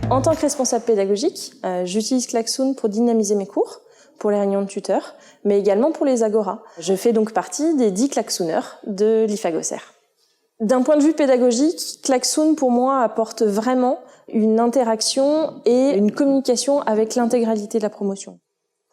En tant que responsable pédagogique, j'utilise Klaxoon pour dynamiser mes cours, pour les réunions de tuteurs, mais également pour les agoras. Je fais donc partie des 10 Klaxooneurs de l'IFAG-Auxerre. D'un point de vue pédagogique, Klaxoon pour moi apporte vraiment une interaction et une communication avec l'intégralité de la promotion.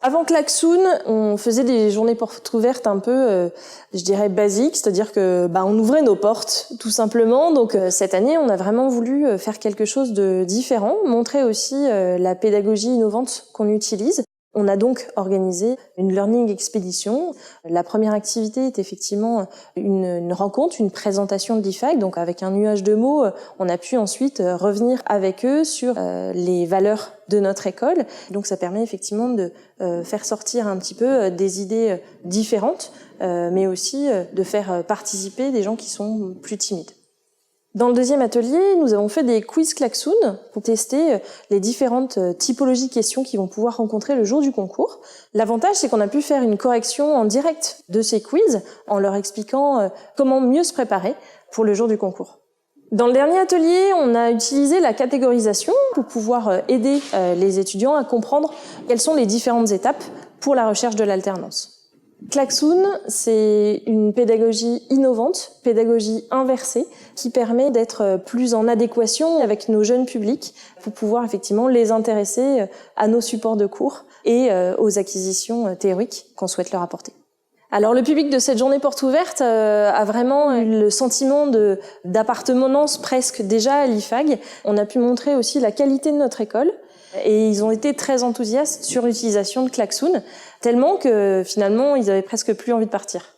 Avant Klaxoon, on faisait des journées portes ouvertes un peu, je dirais, basiques, c'est-à-dire que on ouvrait nos portes, tout simplement. Donc cette année, on a vraiment voulu faire quelque chose de différent, montrer aussi la pédagogie innovante qu'on utilise. On a donc organisé une learning expédition. La première activité est effectivement une rencontre, une présentation de l'IFAG. Donc avec un nuage de mots, on a pu ensuite revenir avec eux sur les valeurs de notre école. Donc ça permet effectivement de faire sortir un petit peu des idées différentes, mais aussi de faire participer des gens qui sont plus timides. Dans le deuxième atelier, nous avons fait des quiz Klaxoon pour tester les différentes typologies de questions qu'ils vont pouvoir rencontrer le jour du concours. L'avantage, c'est qu'on a pu faire une correction en direct de ces quiz en leur expliquant comment mieux se préparer pour le jour du concours. Dans le dernier atelier, on a utilisé la catégorisation pour pouvoir aider les étudiants à comprendre quelles sont les différentes étapes pour la recherche de l'alternance. Klaxoon, c'est une pédagogie innovante, pédagogie inversée, qui permet d'être plus en adéquation avec nos jeunes publics pour pouvoir effectivement les intéresser à nos supports de cours et aux acquisitions théoriques qu'on souhaite leur apporter. Alors le public de cette journée porte ouverte a vraiment eu le sentiment d'appartenance presque déjà à l'IFAG. On a pu montrer aussi la qualité de notre école. Et ils ont été très enthousiastes sur l'utilisation de Klaxoon, tellement que finalement, ils avaient presque plus envie de partir.